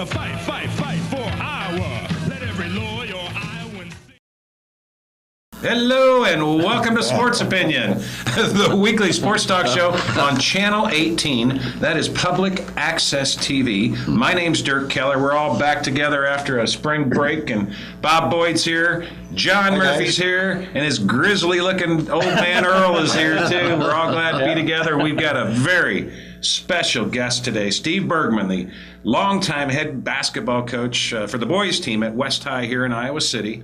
Fight for Iowa. Let every loyal Iowan. Hello and welcome to Sports Opinion, the weekly sports talk show on Channel 18. That is Public Access TV. My name's Dirk Keller. We're all back together after a spring break, and Bob Boyd's here. John Murphy's here, and his grizzly-looking old man Earl is here too. We're all glad to be together. We've got a very special guest today, Steve Bergman, the longtime head basketball coach for the boys team at West High here in Iowa City,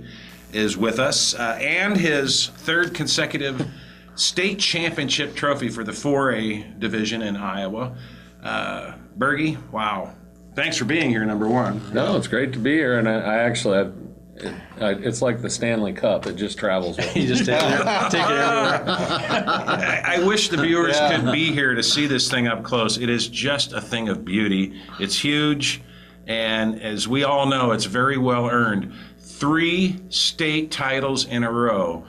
is with us, and his third consecutive state championship trophy for the 4A division in Iowa. Bergie, wow. Thanks for being here, number one. No, it's great to be here, and I actually, it's like the Stanley Cup. It just travels with You just take it everywhere. I wish the viewers could be here to see this thing up close. It is just a thing of beauty. It's huge, and as we all know, it's very well earned. 3 state titles in a row.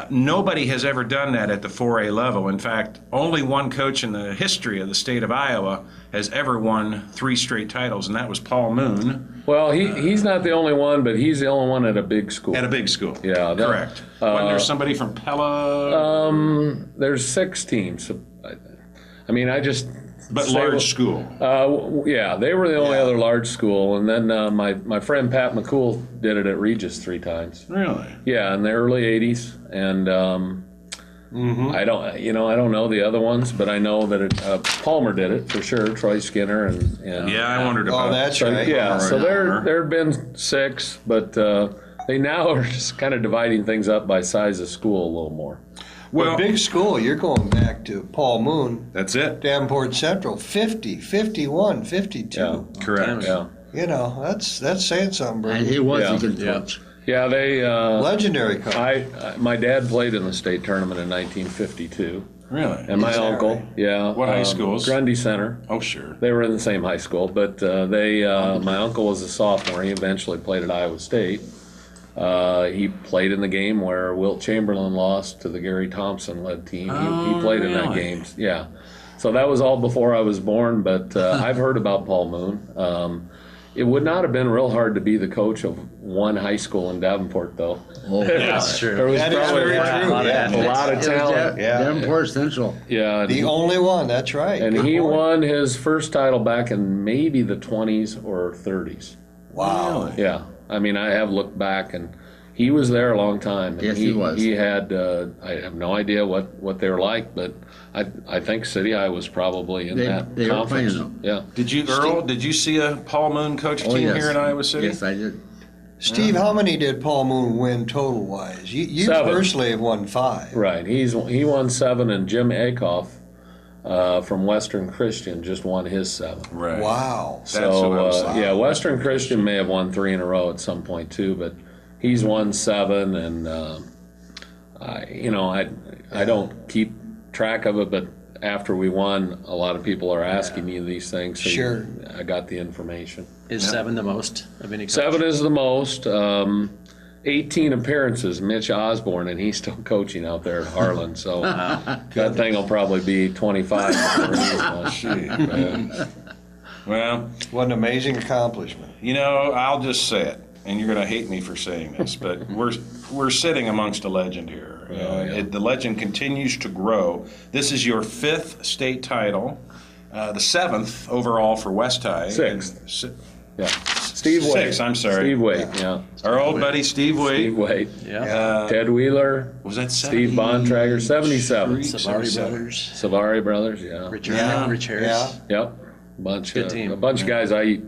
Nobody has ever done that at the 4A level. In fact, only one coach in the history of the state of Iowa has ever won 3 straight titles, and that was Paul Moon. Well, he's not the only one, but he's the only one at a big school. At a big school. Yeah. Correct. Wasn't there somebody from Pella? There's 6 teams. I mean, But large school. Yeah, they were the only other large school, and then my friend Pat McCool did it at Regis 3 times. Really? Yeah, in the early '80s, and I don't know the other ones, but I know that Palmer did it for sure. Troy Skinner and Yeah, I wondered about. Oh, that's right. Yeah, so there have been 6, but they now are just kind of dividing things up by size of school a little more. Well, big school, you're going back to Paul Moon, That's it. Davenport Central, 50, 51, 52. Yeah, Correct. yeah. You know, that's saying something, bro. And he was Yeah. a good coach. Yeah, they. Legendary coach. My dad played in the state tournament in 1952, Really? and my Is that uncle. right? Yeah. What high schools? Grundy Center. Oh, sure. They were in the same high school, but my uncle was a sophomore. He eventually played at Iowa State. He played in the game where Wilt Chamberlain lost to the Gary Thompson-led team. He played in that game. Yeah. So that was all before I was born, but I've heard about Paul Moon. It would not have been real hard to be the coach of one high school in Davenport, though. Oh, that's true. There was That is probably very true, a lot of talent. Davenport Central. Yeah. The only one, that's right. And Good he point. won his first title back in maybe the 20s or 30s. Wow. Yeah, I mean, I have looked back, and he was there a long time. And Yes, he was. He had, I have no idea what they were like, but I think City Eye was probably in that they were conference. playing them. Yeah. Did you, Earl, did you see a Paul Moon coach team yes. here in Iowa City? Yes, I did. Steve, how many did Paul Moon win total-wise? You 7. personally have won 5. Right. He won 7, and Jim Akoff from Western Christian just won his 7. Right. Wow. That's what I was So thinking. yeah, Western Christian may have won 3 in a row at some point too, but he's won 7, and I don't keep track of it, but after we won, a lot of people are asking you these things. So Sure. I got the information. Is 7 the most of any coach? 7 is the most. 18 appearances, Mitch Osborne, and he's still coaching out there at Harlan. So that thing will probably be 25 before he's done. Gee. Well, What an amazing accomplishment. you know, I'll just say it, and you're going to hate me for saying this, but we're sitting amongst a legend here. The legend continues to grow. This is your 5th state title, the 7th overall for West High. 6th. And Yeah. Steve Waite. 6, I'm sorry. Steve Waite, yeah. Our old buddy Steve Waite. Steve Waite. Yeah. Ted Wheeler. Was that Steve 70? Bontrager, 77. Savari Brothers. Savari Brothers, yeah. Rich Yeah. Harris. Yeah. Yep. Good team. A bunch of guys I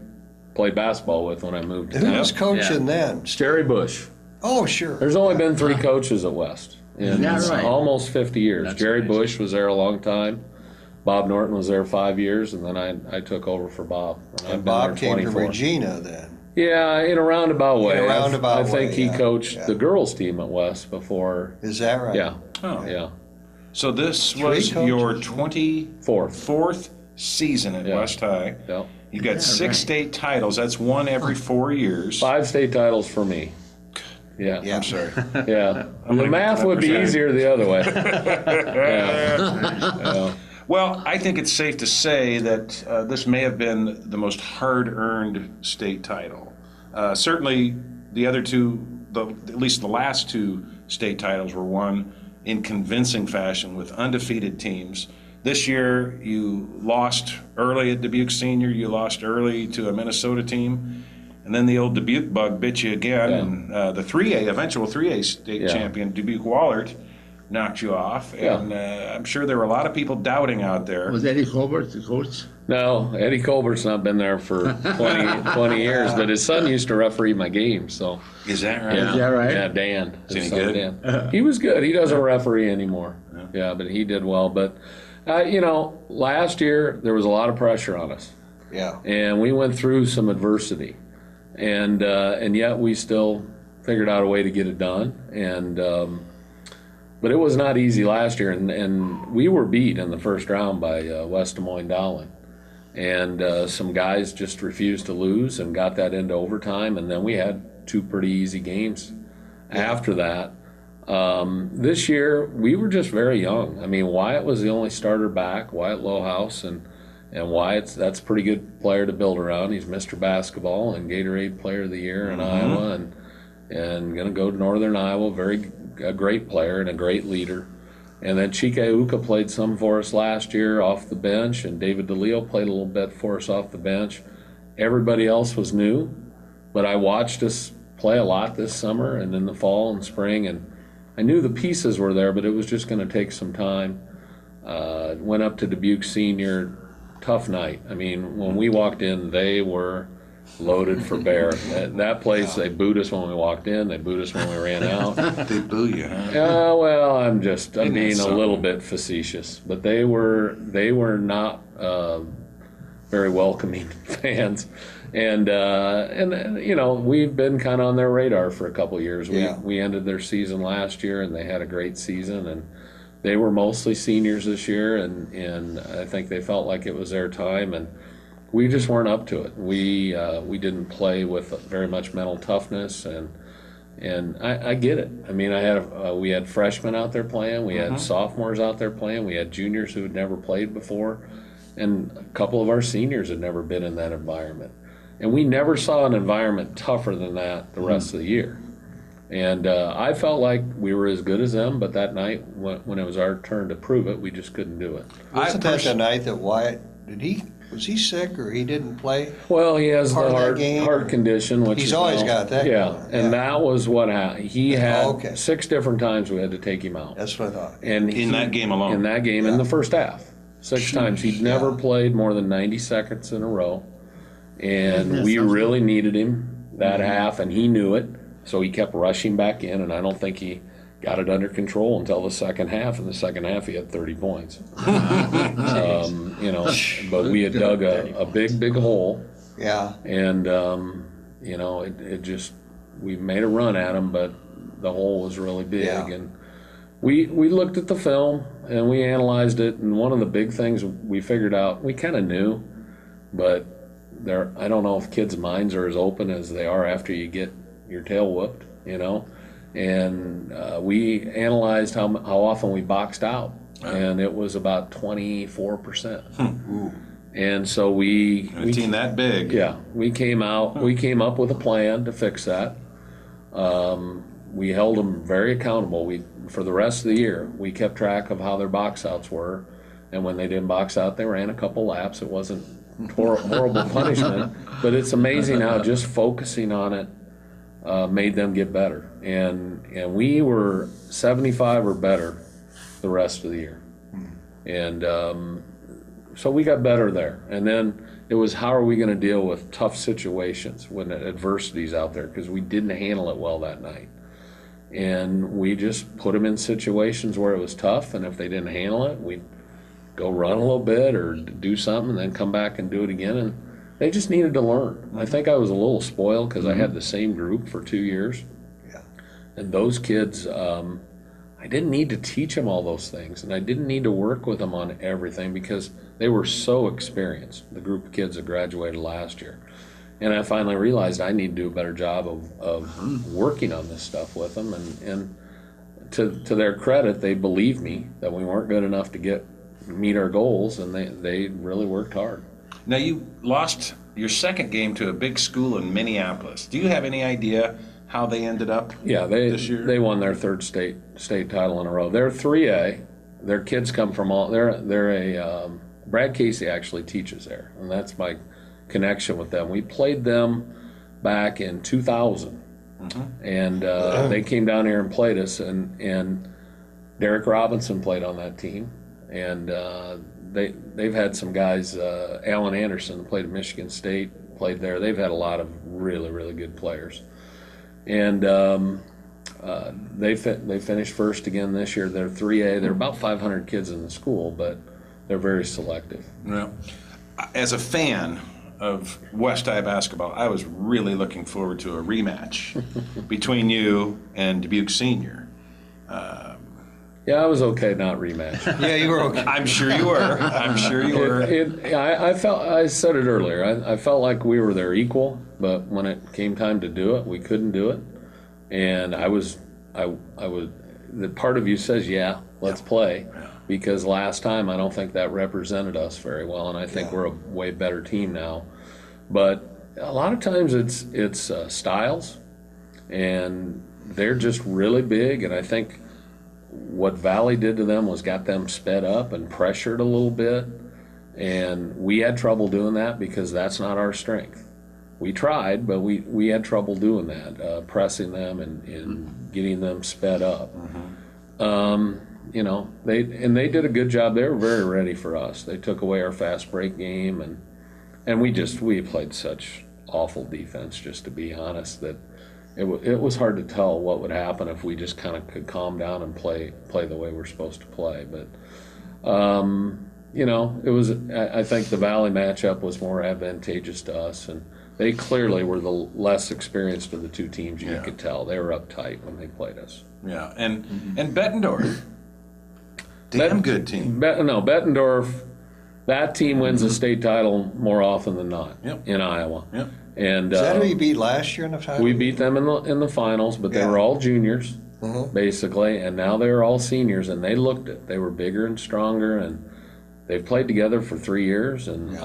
played basketball with when I moved to Who town. was coaching then? Jerry Bush. Oh, sure. There's only been 3 coaches at West in Yeah, right. almost 50 years. That's Jerry amazing. Bush was there a long time. Bob Norton was there 5 years, and then I took over for Bob. I've And been Bob there came from 24. Regina then. Yeah, in a roundabout way. In a roundabout I think way, he yeah. coached Yeah. the girls' team at West before. Is that right? Yeah, Oh. Yeah, So this was Three your coaches. 4th. 24th season at Yeah. West High. Yeah. You got 6 state titles. That's one every 4 years. 5 state titles for me. Yeah. Yeah. I'm sorry. Yeah. I'm The gonna math get would be 10%. easier the other way. Yeah. Well, I think it's safe to say that this may have been the most hard-earned state title. Certainly, the other two, at least the last 2 state titles, were won in convincing fashion with undefeated teams. This year, you lost early at Dubuque Senior. You lost early to a Minnesota team. And then the old Dubuque bug bit you again. Yeah. And the 3A, eventual 3A state Yeah. champion, Dubuque Wallert, knocked you off. Yeah. And I'm sure there were a lot of people doubting out there. Was Eddie Colbert the coach? No, Eddie Colbert's not been there for 20 years, but his son used to referee my games, so. Is that right? Yeah, Is that right? Yeah, Dan. his Is he son, good? Dan. He was good. He doesn't referee anymore. Yeah, but he did well. But, last year there was a lot of pressure on us, Yeah. and we went through some adversity, and yet we still figured out a way to get it done. And but it was not easy last year, and we were beat in the first round by West Des Moines Dowling. And some guys just refused to lose and got that into overtime, and then we had 2 pretty easy games after that. This year, we were just very young. I mean, Wyatt was the only starter back, Wyatt Lowhouse, and that's a pretty good player to build around. He's Mr. Basketball and Gatorade Player of the Year in Iowa, and going to go to Northern Iowa, a great player and a great leader. And then Chike Uka played some for us last year off the bench, and David DeLeo played a little bit for us off the bench. Everybody else was new, but I watched us play a lot this summer and in the fall and spring, and I knew the pieces were there, but it was just going to take some time. Went up to Dubuque Senior, tough night. I mean, when we walked in, they were loaded for bear. That place, they booed us when we walked in, they booed us when we ran out. They boo you, huh? Well, I'm being a something? little bit facetious, but they were not very welcoming fans, and we've been kind of on their radar for a couple of years. Yeah. We ended their season last year, and they had a great season, and they were mostly seniors this year, and I think they felt like it was their time, and we just weren't up to it. We didn't play with very much mental toughness, and I get it. I mean, we had freshmen out there playing, we had sophomores out there playing, we had juniors who had never played before, and a couple of our seniors had never been in that environment. And we never saw an environment tougher than that the rest of the year. And I felt like we were as good as them, but that night, when it was our turn to prove it, we just couldn't do it. Wasn't that the night that Wyatt, was he sick or he didn't play? Well, he has Part the of that game, heart condition, which He's is always now- got that Yeah, going, and yeah. that was what happened. He had Okay. 6 different times we had to take him out. That's what I thought. And In that game alone? In that game, in the first half. 6 times. He'd never played more than 90 seconds in a row. And we really needed him that half, and he knew it. So he kept rushing back in, and I don't think he got it under control until the second half. In the second half, he had 30 points. But we had dug a big hole. Yeah. And, it just, we made a run at him, but the hole was really big. Yeah. And we looked at the film and we analyzed it. And one of the big things we figured out, we kind of knew, but I don't know if kids' minds are as open as they are after you get your tail whooped, And we analyzed how often we boxed out. And it was about 24%. And so A team that big. yeah, we came up with a plan to fix that. We held them very accountable. For the rest of the year, we kept track of how their box outs were, and when they didn't box out, they ran a couple laps. It wasn't horrible punishment, but it's amazing how just focusing on it made them get better. And we were 75 or better the rest of the year, and so we got better there. And then it was, how are we going to deal with tough situations when adversity's out there, because we didn't handle it well that night. And we just put them in situations where it was tough, and if they didn't handle it, we'd go run a little bit or do something and then come back and do it again. And they just needed to learn. I think I was a little spoiled because I had the same group for 2 years. Yeah. And those kids, I I didn't need to teach them all those things, and I didn't need to work with them on everything because they were so experienced, the group of kids that graduated last year. And I finally realized I need to do a better job of working on this stuff with them. And to their credit, they believed me that we weren't good enough to meet our goals, and they really worked hard. Now, you lost your second game to a big school in Minneapolis. Do you have any idea how they ended up this year? They won their third state title in a row. They're 3A. Their kids come from all. Brad Casey actually teaches there, and that's my connection with them. We played them back in 2000, and they came down here and played us. And Derek Robinson played on that team, and they've had some guys. Alan Anderson played at Michigan State, played there. They've had a lot of really, really good players. And they finished first again this year. They're 3A. They're about 500 kids in the school, but they're very selective. Well, as a fan of West High basketball, I was really looking forward to a rematch between you and Dubuque Senior. Yeah, I was okay not rematch. Yeah, you were okay. I'm sure you were. I'm sure you were. I said it earlier. I felt like we were their equal, but when it came time to do it, we couldn't do it. And I was. The part of you says, "Yeah, let's play," because last time I don't think that represented us very well, and I think we're a way better team now. But a lot of times it's styles, and they're just really big, and I think what Valley did to them was got them sped up and pressured a little bit, and we had trouble doing that because that's not our strength. We tried, but we had trouble doing that, pressing them and getting them sped up. They did a good job. They were very ready for us. They took away our fast break game, and we played such awful defense, just to be honest, that it was hard to tell what would happen if we just kind of could calm down and play the way we're supposed to play. But it was. I think the Valley matchup was more advantageous to us, and they clearly were the less experienced of the two teams. You could tell they were uptight when they played us. Yeah, and Bettendorf, damn good team. Bettendorf. That team wins a state title more often than not in Iowa. Yep. And Is that who you beat last year in the title? we beat them in the finals, but they were all juniors basically, and now they're all seniors, and they looked it. They were bigger and stronger, and they've played together for 3 years, and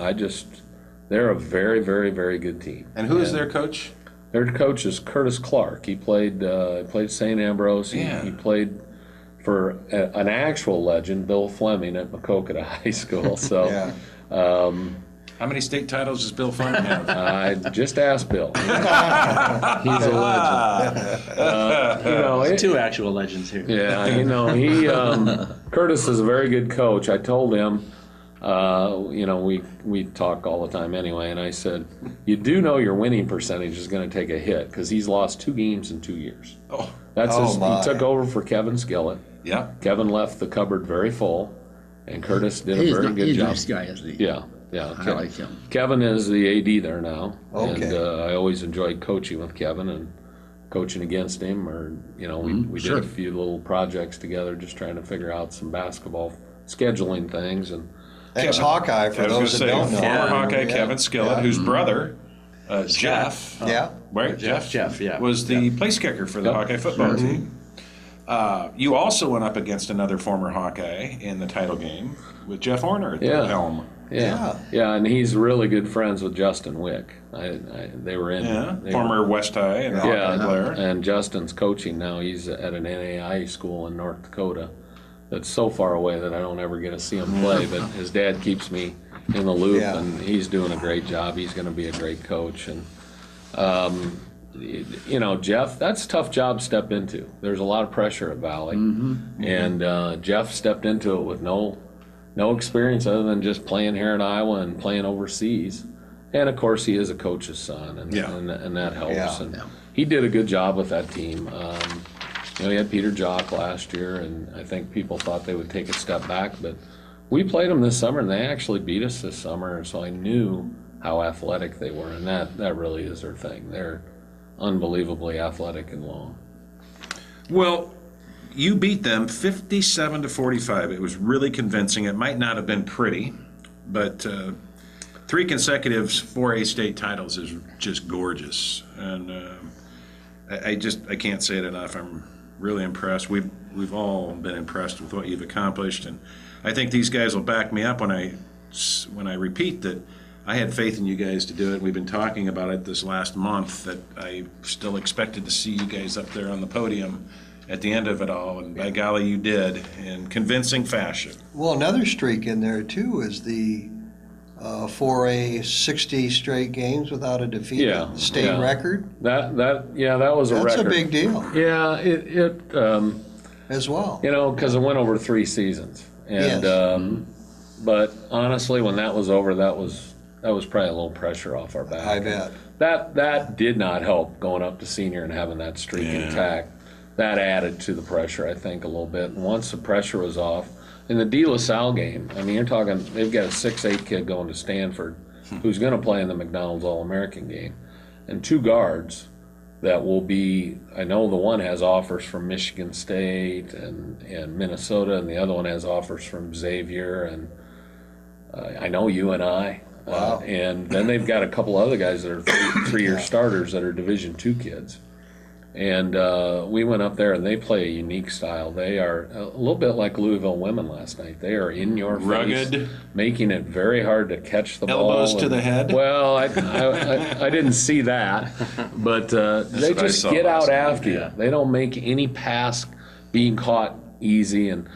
they're a very, very, very good team. And who is their coach? Their coach is Curtis Clark. He played St. Ambrose. He played for an actual legend, Bill Fleming, at Macokota High School. So. How many state titles does Bill Fleming have? I just asked Bill. He's a legend. Two actual legends here. Yeah, he Curtis is a very good coach. I told him, we talk all the time anyway, and I said, you do know your winning percentage is going to take a hit because he's lost 2 games in 2 years. He took over for Kevin Skillett. Yeah. Kevin left the cupboard very full, and Curtis did a very good he's job. a nice guy, isn't he? Yeah. I like him. Kevin is the AD there now, Okay. and I always enjoyed coaching with Kevin and coaching against him, or we did a few little projects together, just trying to figure out some basketball scheduling things. And Ex-Hawkeye, for those that don't know. Former Hawkeye Kevin Skillett, whose brother, Jeff, right? Jeff, yeah. was the place kicker for the Hawkeye football team. You also went up against another former Hawkeye in the title game with Jeff Horner at the helm. Yeah, and he's really good friends with Justin Wick. They were in former West High and Hawkeye player. And Justin's coaching now. He's at an NAIA school in North Dakota that's so far away that I don't ever get to see him play, but his dad keeps me in the loop, and he's doing a great job. He's going to be a great coach. And Jeff, that's a tough job to step into. There's a lot of pressure at Valley, and Jeff stepped into it with no experience other than just playing here in Iowa and playing overseas. And of course, he is a coach's son, and that helps. Yeah. And he did a good job with that team. He had Peter Jock last year, and I think people thought they would take a step back, but we played them this summer, and they actually beat us this summer. So I knew how athletic they were, and that really is their thing. They're unbelievably athletic and long. Well, you beat them 57-45. It was really convincing. It might not have been pretty, but 3 consecutive 4A state titles is just gorgeous. And I can't say it enough. I'm really impressed. We've all been impressed with what you've accomplished, and I think these guys will back me up when I repeat that I had faith in you guys to do it. We've been talking about it this last month, that I still expected to see you guys up there on the podium at the end of it all, and by golly, you did in convincing fashion. Well, another streak in there too is the 4A 60 straight games without a defeat. Yeah, State yeah. record. That was a That's record. a big deal Yeah, it as well. because it went over 3 seasons, and Yes. but honestly, when that was over, that was probably a little pressure off our back. I bet. That did not help going up to senior and having that streak intact. That added to the pressure, I think, a little bit. And once the pressure was off, in the De La Salle game, I mean, you're talking, they've got a 6'8" kid going to Stanford who's going to play in the McDonald's All-American game, and 2 guards that will be, I know the one has offers from Michigan State and Minnesota, and the other one has offers from Xavier, and I know UNI. Wow. And then they've got a couple other guys that are three-year starters that are Division II kids. And we went up there, and they play a unique style. They are a little bit like Louisville women last night. They are in your face, Rugged. making it very hard to catch the ball. Elbows to the head? Well, I didn't see that, but they what I just saw get out last night, after you. yeah. They don't make any pass being caught easy. And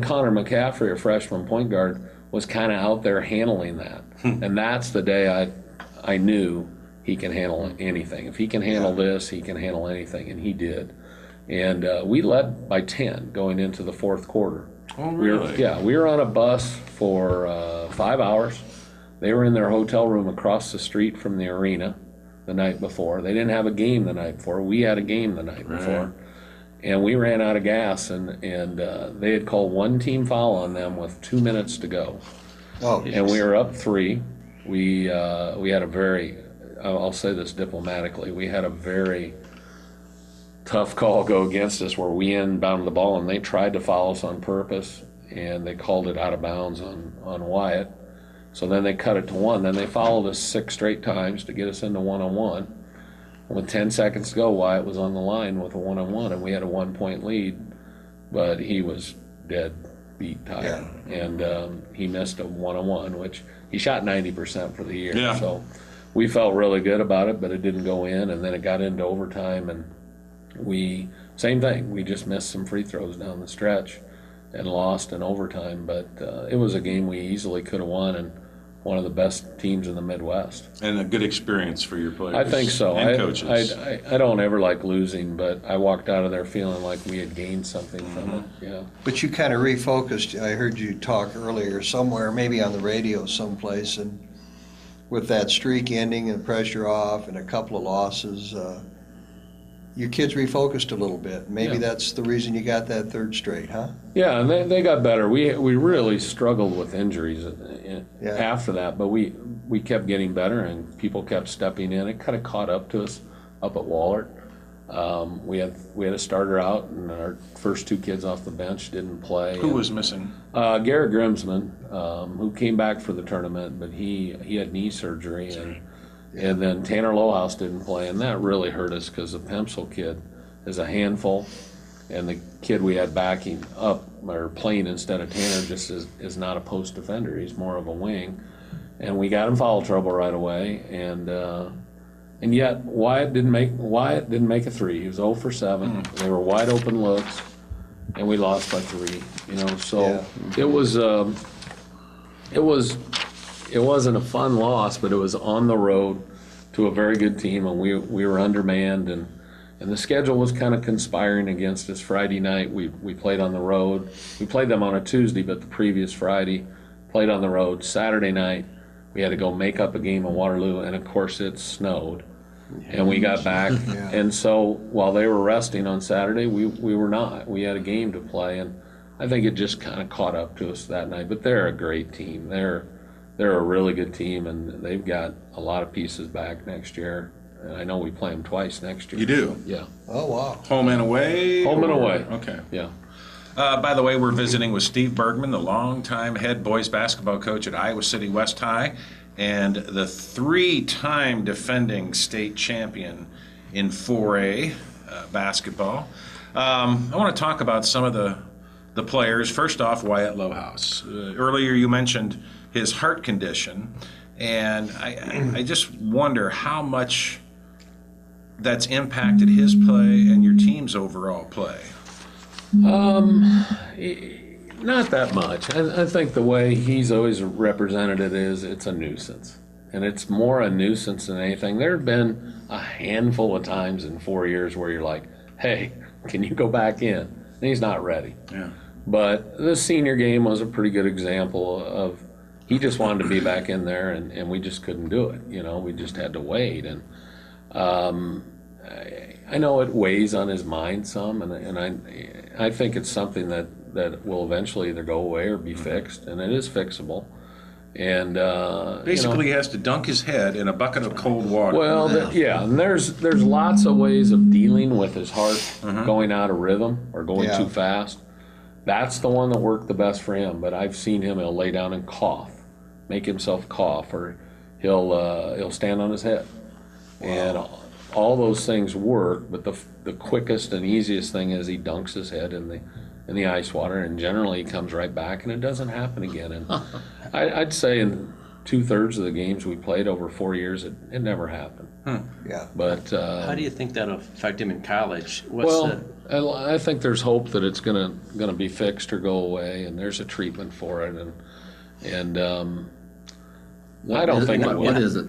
Connor McCaffrey, a freshman point guard, was kind of out there handling that. And that's the day I knew he can handle anything. If he can handle this, he can handle anything, and he did. And we led by 10 going into the 4th quarter. Oh, really? We were on a bus for 5 hours. They were in their hotel room across the street from the arena the night before. They didn't have a game the night before. We had a game the night before. And we ran out of gas, and they had called one team foul on them with 2 minutes to go. Oh, And we were up 3. We had a very, I'll say this diplomatically, we had a very tough call go against us where we inbounded the ball, and they tried to foul us on purpose, and they called it out of bounds on Wyatt. So then they cut it to 1. Then they fouled us 6 straight times to get us into 1-on-1. With 10 seconds to go, Wyatt was on the line with a 1-on-1, and we had a 1-point lead, but he was dead beat tired. Yeah. And he missed a 1-on-1, which he shot 90% for the year. Yeah. So we felt really good about it, but it didn't go in, and then it got into overtime, and same thing, we just missed some free throws down the stretch and lost in overtime, but it was a game we easily could have won, and one of the best teams in the Midwest. And a good experience for your players. I think so. And coaches. I don't ever like losing, but I walked out of there feeling like we had gained something from it. Yeah. But you kind of refocused. I heard you talk earlier somewhere, maybe on the radio someplace, and with that streak ending and pressure off and a couple of losses, your kids refocused a little bit. Maybe Yeah. that's the reason you got that 3rd straight, huh? Yeah, and they got better. We really struggled with injuries Yeah. after that, but we kept getting better, and people kept stepping in. It kind of caught up to us up at Wahlert. We had a starter out, and our first 2 kids off the bench didn't play. Who was missing? Garrett Grimsman, who came back for the tournament, but he had knee surgery, and then Tanner Lowhouse didn't play, and that really hurt us because the Pemsel kid is a handful, and the kid we had backing up or playing instead of Tanner just is not a post defender. He's more of a wing, and we got in foul trouble right away, and yet Wyatt didn't make a 3. He was 0 for 7. They were wide open looks, and we lost by 3. So it wasn't a fun loss, but it was on the road to a very good team, and we were undermanned, and the schedule was kind of conspiring against us. Friday night we played on the road. We played them on a Tuesday, but the previous Friday played on the road. Saturday night we had to go make up a game in Waterloo, and of course it snowed. And we got back, and so while they were resting on Saturday, we were not. We had a game to play, and I think it just kind of caught up to us that night. But they're a great team. They're a really good team, and they've got a lot of pieces back next year. And I know we play them twice next year. You do? Yeah. Oh, wow. Home and away? Home and or- away. Okay. Yeah. By the way, we're visiting with Steve Bergman, the longtime head boys basketball coach at Iowa City West High, and the 3-time defending state champion in 4A basketball. I want to talk about some of the players. First off, Wyatt Lowhouse. Earlier you mentioned his heart condition, and I just wonder how much that's impacted his play and your team's overall play. Not that much. I think the way he's always represented it is it's a nuisance. And it's more a nuisance than anything. There have been a handful of times in 4 years where you're like, hey, can you go back in? And he's not ready. Yeah. But the senior game was a pretty good example of he just wanted to be back in there, and we just couldn't do it. You know, we just had to wait. And I know it weighs on his mind some, and I think it's something that will eventually either go away or be fixed, and it is fixable. And Basically, he has to dunk his head in a bucket of cold water. well, yeah, and there's lots of ways of dealing with his heart going out of rhythm or going Yeah. too fast. That's the one that worked the best for him. But I've seen him; he'll lay down and cough, make himself cough, or he'll stand on his head, and all those things work. But the quickest and easiest thing is he dunks his head in the ice water, and generally he comes right back, and it doesn't happen again. And I'd say in 2/3 of the games we played over 4 years, it never happened. Yeah. But How do you think that'll affect him in college? What's I think there's hope that it's gonna be fixed or go away, and there's a treatment for it, and I don't think it will. What is it?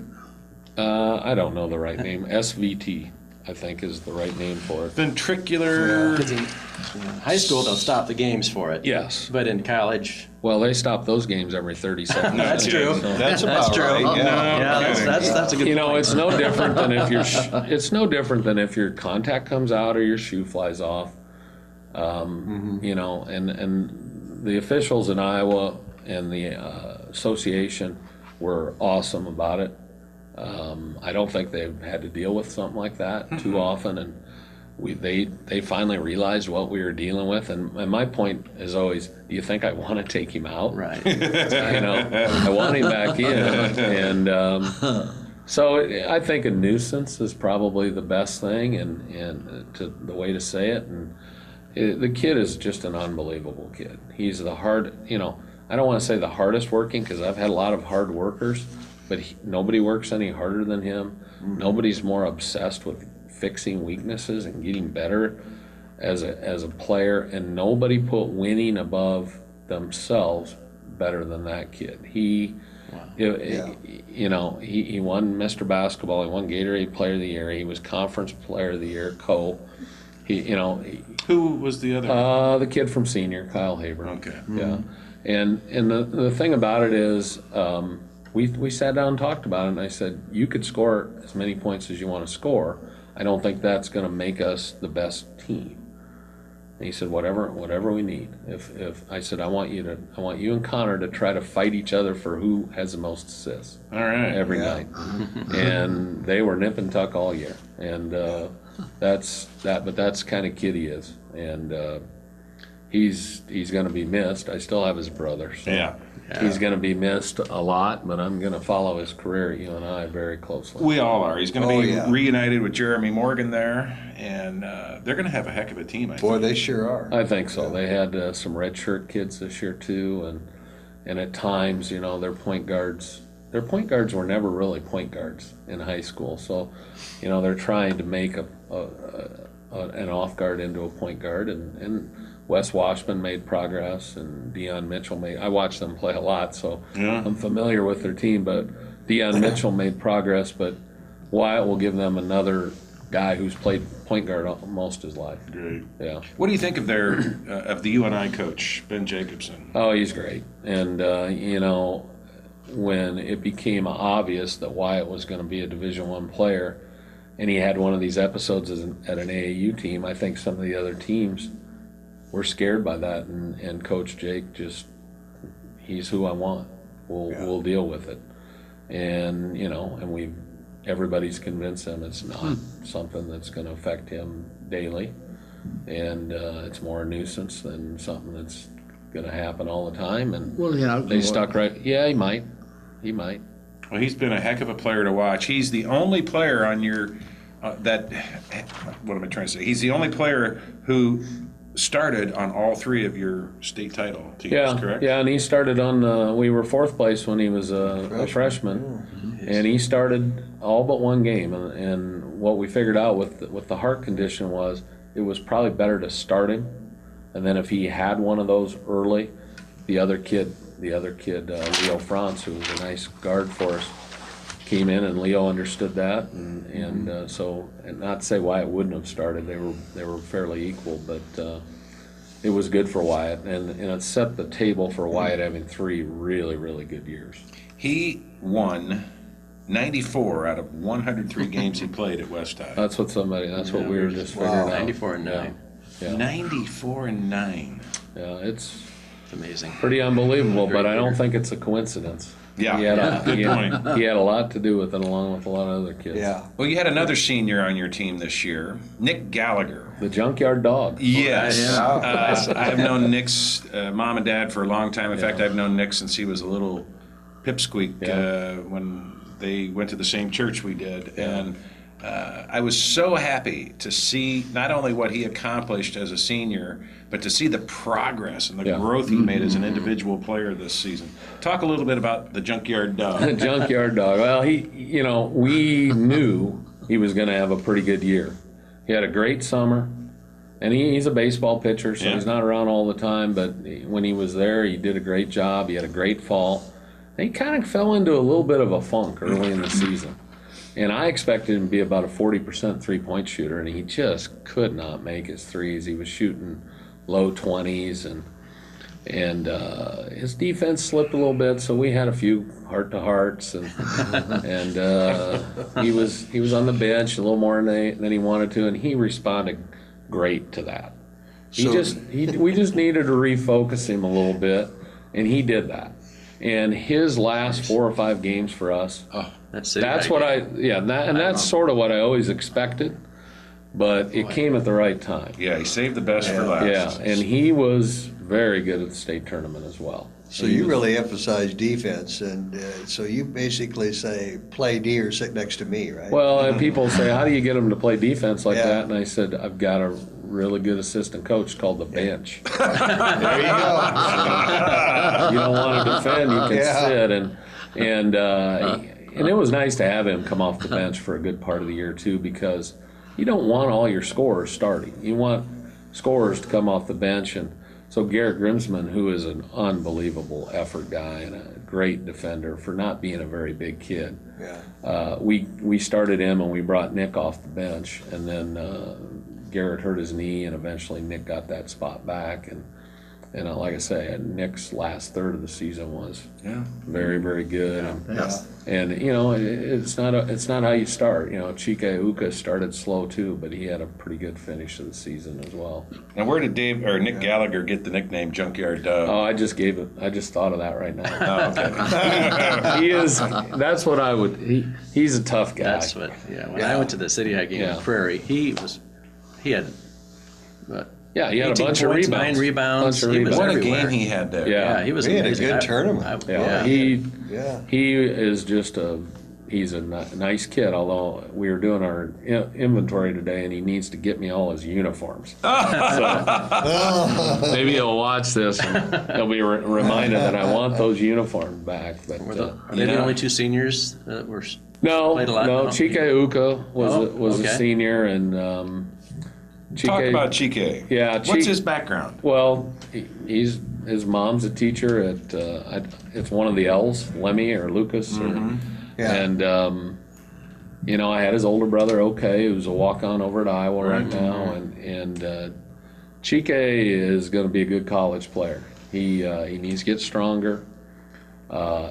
I don't know the right name. SVT, I think, is the right name for it. Ventricular. Because in high school, they'll stop the games for it. Yes. But in college, Well, they stop those games every 30 seconds. That's true. So- That's about true. right. that's a good You know, point. it's no different than if it's no different than if your contact comes out or your shoe flies off. You know, and the officials in Iowa and the association were awesome about it. I don't think they've had to deal with something like that too often, and they finally realized what we were dealing with. And my point is always, do you think I want to take him out? Right. You know, I want him back in, and so I think a nuisance is probably the best thing, and the way to say it. And the kid is just an unbelievable kid. He's you know, I don't want to say the hardest working, because I've had a lot of hard workers, but nobody works any harder than him. Nobody's more obsessed with fixing weaknesses and getting better as a player, and nobody put winning above themselves better than that kid. He won Mr. Basketball, he won Gatorade Player of the Year, he was Conference Player of the Year, Who was the other? the kid from senior, Kyle Haber. Okay. Yeah, and the thing about it is, we sat down and talked about it, and I said, you could score as many points as you want to score. I don't think that's going to make us the best team. And he said, whatever we need. If I said, I want you and Connor to try to fight each other for who has the most assists. All right. Every night. And they were nip and tuck all year. And that's the kind of kid he is. And he's going to be missed. I still have his brother. So Yeah. he's going to be missed a lot, but I'm going to follow his career at UNI very closely. We all are. He's going to be yeah. reunited with Jeremy Morgan there, and they're going to have a heck of a team, I Boy, think. they sure are. I think so. They had some redshirt kids this year too, and at times, you know, their point guards were never really point guards in high school. So, you know, they're trying to make an off guard into a point guard, and Wes Washman made progress, and Deion Mitchell I watched them play a lot, so Yeah. I'm familiar with their team, but Deion Mitchell made progress, but Wyatt will give them another guy who's played point guard most his life. Great. Yeah. What do you think of of the UNI coach, Ben Jacobson? Oh, he's great. And, you know, when it became obvious that Wyatt was going to be a Division I player, and he had one of these episodes at an AAU team, I think some of the other teams were scared by that. And Coach Jake he's who I want. We'll deal with it. And, you know, and everybody's convinced him it's not something that's going to affect him daily, and it's more a nuisance than something that's going to happen all the time. And Well, yeah, they stuck right. Yeah, he might. Well, he's been a heck of a player to watch. He's the only player on your that. What am I trying to say? He's the only player who started on all three of your state title teams. Yeah, Correct? yeah, and he started on. We were fourth place when he was a freshman, and he started all but one game. And what we figured out with the heart condition was it was probably better to start him, and then if he had one of those early, the other kid, Leo Franz, who was a nice guard for us, came in, and Leo understood that, and so, and not to say Wyatt wouldn't have started, they were fairly equal, but it was good for Wyatt, and it set the table for Wyatt having 3 really, really good years. He won 94 out of 103 games he played at West High. That's what we were just figuring out. 94-9. Yeah. 94-9. Yeah, it's Amazing. pretty unbelievable, Great but I don't year. think it's a coincidence. Yeah, He had a, good he, point. he had a lot to do with it, along with a lot of other kids. Yeah. Well, you had another senior on your team this year, Nick Gallagher. The junkyard dog. Yes. Yeah. I've known Nick's mom and dad for a long time. In fact, I've known Nick since he was a little pipsqueak when they went to the same church we did. And I was so happy to see not only what he accomplished as a senior, but to see the progress and the growth he made as an individual player this season. Talk a little bit about the junkyard dog. Junkyard dog. Well, we knew he was going to have a pretty good year. He had a great summer, and he's a baseball pitcher, so he's not around all the time, but when he was there, he did a great job. He had a great fall. And he kind of fell into a little bit of a funk early in the season. And I expected him to be about a 40% three-point shooter, and he just could not make his threes. He was shooting low 20s, and his defense slipped a little bit, so we had a few heart-to-hearts, and he was on the bench a little more than he wanted to, and he responded great to that. We just needed to refocus him a little bit, and he did that. And his last 4 or 5 games for us, that's what that's sort of what I always expected, but it came at the right time. Yeah, he saved the best for last. Yeah, and he was very good at the state tournament as well. So you really emphasize defense, and so you basically say, play D or sit next to me, right? Well, and people say, how do you get him to play defense like Yeah. that? And I said, I've got a really good assistant coach called the bench. There you go. You don't want to defend, you can Yeah. sit. And it was nice to have him come off the bench for a good part of the year, too, because you don't want all your scorers starting. You want scorers to come off the bench. And so Garrett Grimsman, who is an unbelievable effort guy and a great defender for not being a very big kid, we started him and we brought Nick off the bench. And then Garrett hurt his knee, and eventually Nick got that spot back. And like I say, Nick's last third of the season was very, very good. And it's not how you start. Chike Uka started slow too, but he had a pretty good finish to the season as well. Now, where did Nick Gallagher get the nickname Junkyard Dog? Oh, I just thought of that right now. Oh, okay. That's what I would. He's a tough guy. That's what. Yeah. When I went to the City High game in Prairie, he had. Yeah, he had a 18 bunch of points, rebounds. 9 rebounds. Bunch of He was rebounds. What a everywhere. game he had there. Yeah. Yeah, he was He had a amazing. good tournament. He is just he's a nice kid, although we were doing our inventory today and he needs to get me all his uniforms. So maybe he'll watch this and he'll be reminded that I want those uniforms back. But Are they the only 2 seniors that were? no, played a lot? no, No? Chike Uka was okay. a senior, and Talk about Chike. Yeah, What's his background? Well, his mom's a teacher at it's one of the L's, Lemmy or Lucas, and I had his older brother, who's a walk-on over at Iowa right now, and Chike is going to be a good college player. He needs to get stronger.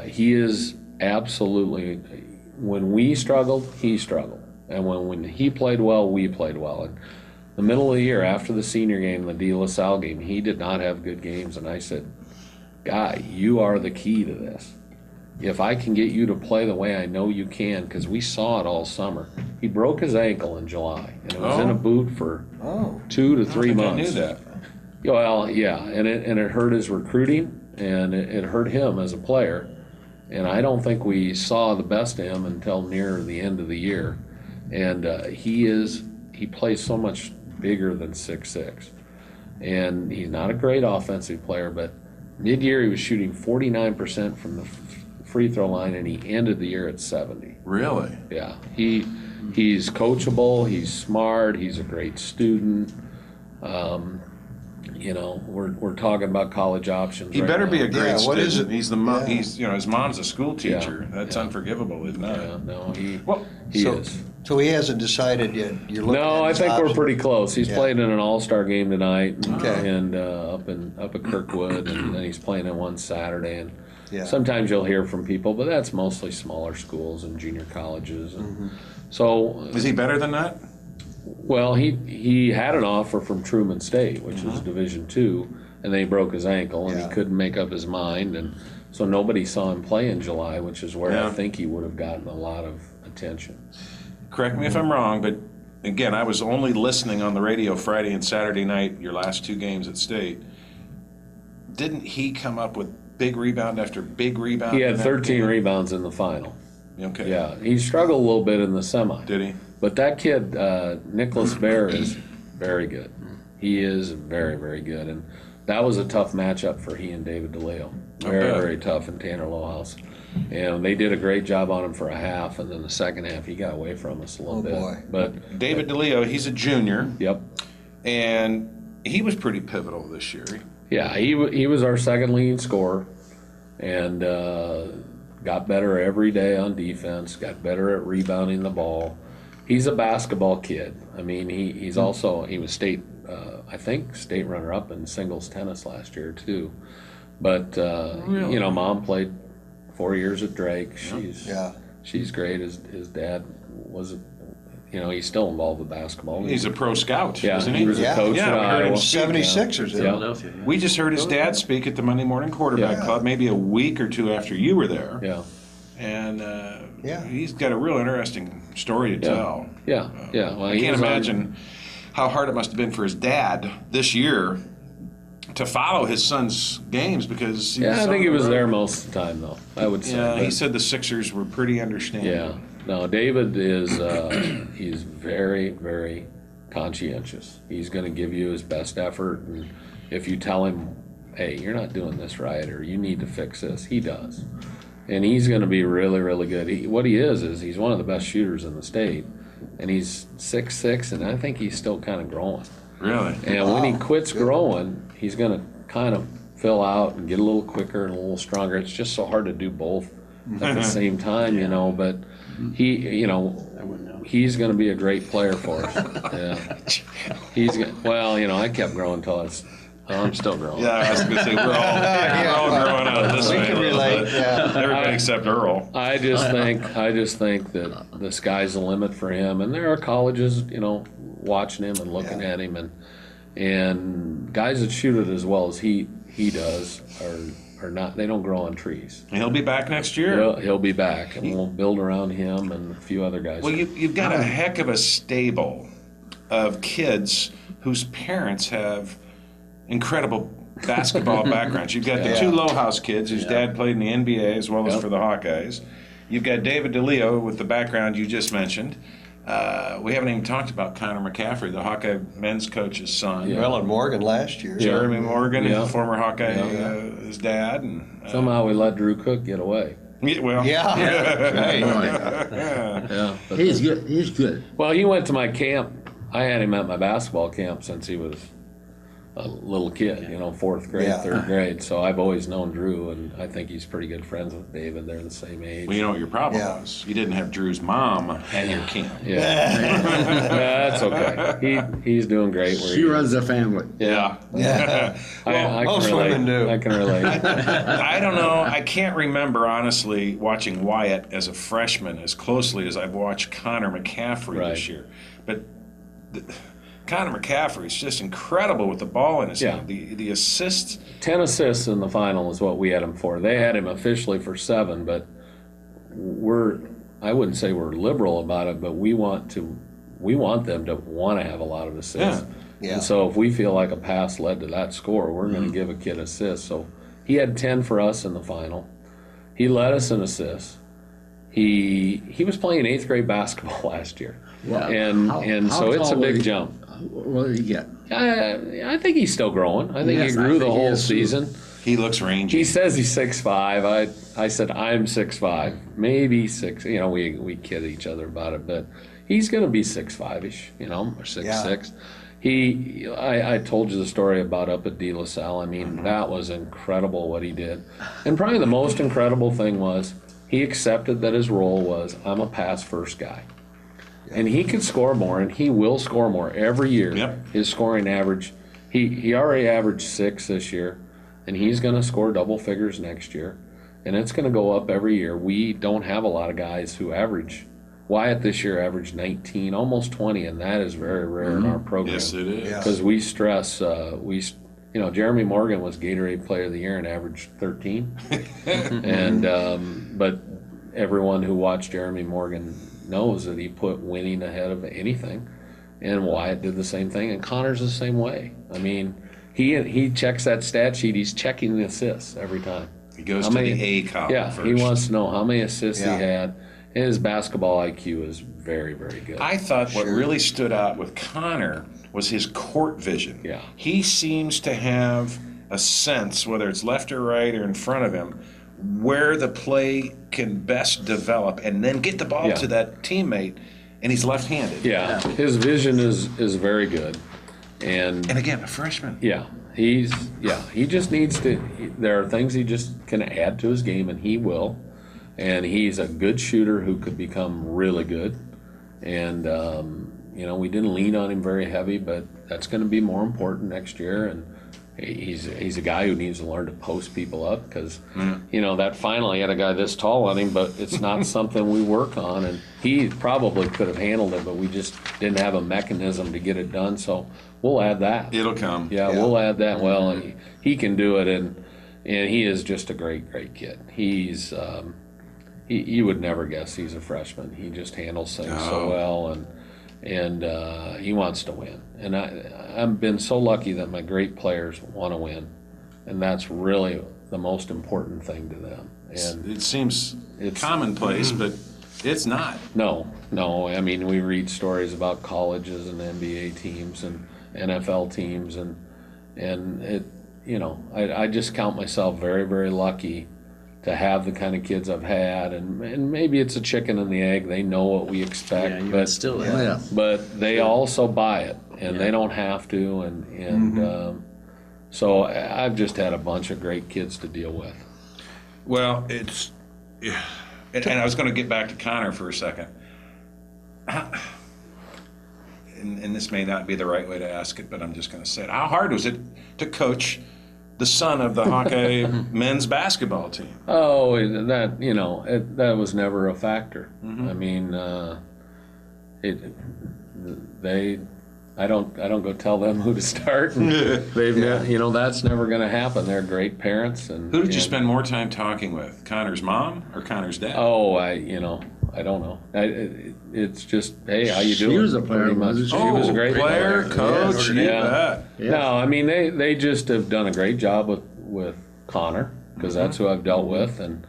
He is absolutely. When we struggled, he struggled, and when he played well, we played well. And the middle of the year, after the senior game, the De La Salle game, he did not have good games, and I said, "Guy, you are the key to this." if I can get you to play the way I know you can, because we saw it all summer. He broke his ankle in July, and it was in a boot for 2 to 3 months. I knew that. Well, yeah, and it hurt his recruiting, and it hurt him as a player. And I don't think we saw the best of him until near the end of the year. And he plays so much bigger than 6'6". And he's not a great offensive player, but mid-year he was shooting 49% from the free throw line, and he ended the year at 70. Really? Yeah, he's coachable, he's smart, he's a great student. You know, we're talking about college options. He right better now. be a great Yeah, student. what is it? He's He's his mom's a school teacher. Yeah, That's yeah. unforgivable, isn't it? Yeah, no, he So- is. So he hasn't decided yet? You're looking No, at I his think we're options. pretty close. He's Yeah. playing in an all-star game tonight, Okay. and up at Kirkwood, and then he's playing in one Saturday. And Yeah. sometimes you'll hear from people, but that's mostly smaller schools and junior colleges. And Mm-hmm. so, Is he better than that? well, he had an offer from Truman State, which is Division II, and then he broke his ankle, and Yeah. he couldn't make up his mind, and so nobody saw him play in July, which is where I Yeah. think he would have gotten a lot of attention. Correct me if I'm wrong, but again, I was only listening on the radio Friday and Saturday night, your last 2 games at State. Didn't he come up with big rebound after big rebound? He had in that 13 game? rebounds in the final. Okay. Yeah, he struggled a little bit in the semi. Did he? But that kid, Nicholas Bear, is very good. He is very, very good. And that was a tough matchup for he and David DeLeo. Very, bet. very tough in Tanner Lowhouse. And they did a great job on him for a half, and then the second half he got away from us a little Oh, bit. boy. But David DeLeo, he's a junior, yep, and he was pretty pivotal this year. yeah, he was our second leading scorer, and got better every day on defense. Got better at rebounding the ball. He's a basketball kid. I mean, he's also he was state I think state runner-up in singles tennis last year too. But you know, Mom played 4 years at Drake. She's great. His dad was, you know, he's still involved with basketball. He's a pro scout, yeah, isn't he was a coach Yeah, at we heard him Iowa. speak. 76ers. Yeah. Philadelphia. We just heard his dad speak at the Monday Morning Quarterback Yeah. Club maybe a week or 2 after you were there. Yeah, And Yeah. he's got a real interesting story to tell. yeah. Well, I he can't was on- imagine how hard it must have been for his dad this year to follow his son's games because Yeah, I on think he the was road. there most of the time, though. I would say. Yeah, he But- said the Sixers were pretty understanding. Yeah. No, David is he's very, very conscientious. He's going to give you his best effort, and if you tell him, hey, you're not doing this right, or you need to fix this, he does. And he's going to be really, really good. What he is he's one of the best shooters in the state, and he's 6'6", and I think he's still kind of growing. Really? And when he quits growing, he's going to kind of fill out and get a little quicker and a little stronger. It's just so hard to do both at the same time, you know. But he, you know, he's going to be a great player for us. Yeah. Well, you know, I kept growing till I'm still growing. Yeah, I was going to say, we're all growing out this We way. can a little relate, bit. yeah. Everybody except Earl. I just think that the sky's the limit for him, and there are colleges, you know, watching him and looking at him, and guys that shoot it as well as he does are not. They don't grow on trees. And he'll be back next year. He'll be back, and we'll build around him and a few other guys. Well, you've got a heck of a stable of kids whose parents have incredible basketball backgrounds. You've got the 2 Lowhouse kids whose dad played in the NBA as well as for the Hawkeyes. You've got David DeLeo with the background you just mentioned. We haven't even talked about Connor McCaffrey, the Hawkeye men's coach's son. Well, and Morgan last year. Jeremy Morgan, Yeah. former Hawkeye, his dad. And, Somehow we let Drew Cook get away. well, Yeah. But He's good. He's good. well, he went to my camp. I had him at my basketball camp since he was a little kid, you know, 4th grade, Yeah. 3rd grade. So I've always known Drew, and I think he's pretty good friends with David. They're the same age. Well, you know what your problem Yeah. was? You didn't have Drew's mom at your camp. Yeah. Yeah, that's okay. He's doing great. Where She he runs is. the family. Yeah. Yeah. I most can relate. women do. I can relate. I don't know. I can't remember, honestly, watching Wyatt as a freshman as closely as I've watched Connor McCaffrey Right. this year. But Connor McCaffrey is just incredible with the ball in his Yeah. hand. The assists. 10 assists in the final is what we had him for. They had him officially for 7, but I wouldn't say we're liberal about it, but we want them to want to have a lot of assists. Yeah. And so if we feel like a pass led to that score, we're going to give a kid assists. So he had 10 for us in the final. He led us in assists. He was playing 8th grade basketball last year. Yeah. And How so it's a tall big was he? jump. What did he get? I think he's still growing. I think Yes, he I grew the think he whole is, too. season. He looks rangy. He says he's 6'5". I said I'm 6'5", maybe 6. You know, we kid each other about it, but he's going to be 6'5"ish. You know, or 6'6". I told you the story about up at De La Salle. I mean, that was incredible what he did, and probably the most incredible thing was he accepted that his role was I'm a pass first guy. And he could score more, and he will score more every year. Yep. His scoring average, he already averaged 6 this year, and he's going to score double figures next year, and it's going to go up every year. We don't have a lot of guys who average. Wyatt this year averaged 19, almost 20, and that is very rare in our program. Yes, it is. Yeah. Because we stress, Jeremy Morgan was Gatorade Player of the Year and averaged 13, and but everyone who watched Jeremy Morgan knows that he put winning ahead of anything, and Wyatt did the same thing, and Connor's the same way. I mean, he checks that stat sheet. He's checking the assists every time. He goes How to many- the A column Yeah, first. he wants to know how many assists Yeah. he had. And his basketball IQ is very, very good. I thought what Sure. really stood out with Connor was his court vision. Yeah. He seems to have a sense, whether it's left or right or in front of him, where the play can best develop and then get the ball Yeah. to that teammate, and he's left-handed. Yeah, his vision is very good, and And again, a freshman. he just needs to. There are things he just can add to his game, and he will. And he's a good shooter who could become really good. And we didn't lean on him very heavy, but that's going to be more important next year. And he's a guy who needs to learn to post people up because that final he had a guy this tall on him, but it's not something we work on. And he probably could have handled it, but we just didn't have a mechanism to get it done. So we'll add that. It'll come. Yeah, we'll add that. Well, and he can do it, and he is just a great kid. He's you would never guess he's a freshman. He just handles things so well, and he wants to win. And I've been so lucky that my great players want to win, and that's really the most important thing to them. And It seems It's- commonplace, but it's not. no, I mean, we read stories about colleges and NBA teams and NFL teams, and it, I just count myself very, very lucky to have the kind of kids I've had, and maybe it's a chicken and the egg. They know what we expect, Yeah, you but still Oh, yeah. but they also buy it, and they don't have to, and so I've just had a bunch of great kids to deal with. Well, it's, and I was going to get back to Connor for a second. And this may not be the right way to ask it, but I'm just going to say it. How hard was it to coach the son of the Hawkeye men's basketball team? Oh, that was never a factor. I mean, I don't go tell them who to start. And that's never going to happen. They're great parents. And Who did you and- spend more time talking with, Connor's mom or Connor's dad? Oh, I don't know. It's just, hey, how you She doing? was a player, Pretty much. wasn't she? She was a great player, coach, you Yeah. bet. Yeah. No, I mean they just have done a great job with Connor because that's who I've dealt with, and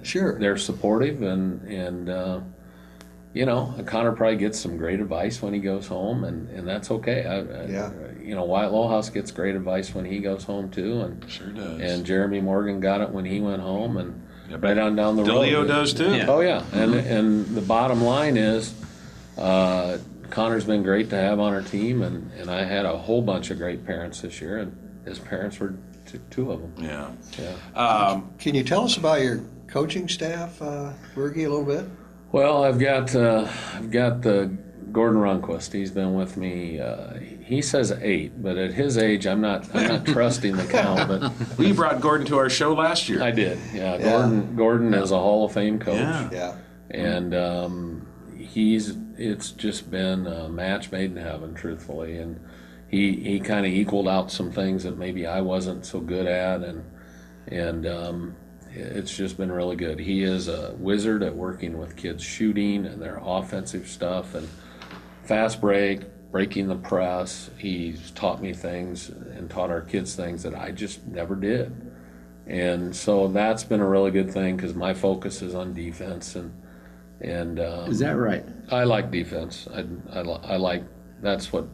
Sure. they're supportive, and Connor probably gets some great advice when he goes home, and that's okay. Yeah. Wyatt Lohaus gets great advice when he goes home too, and Sure does. and Jeremy Morgan got it when he went home, and right on down the road. DeLeo does too. Yeah. Oh yeah, and the bottom line is, Connor's been great to have on our team, and I had a whole bunch of great parents this year, and his parents were two of them. Yeah. Yeah. Can you tell us about your coaching staff, Bergie, a little bit? Well, I've got the Gordon Runquist. He's been with me. He says 8, but at his age, I'm not trusting the count. But We brought Gordon to our show last year. I did. Yeah, Yeah. Gordon is a Hall of Fame coach. Yeah. Yeah. And it's just been a match made in heaven, truthfully, and he kind of equaled out some things that maybe I wasn't so good at, and it's just been really good. He is a wizard at working with kids shooting and their offensive stuff and fast break, breaking the press. He's taught me things and taught our kids things that I just never did. And so that's been a really good thing because my focus is on defense, and Is that right? I like defense. I like, that's what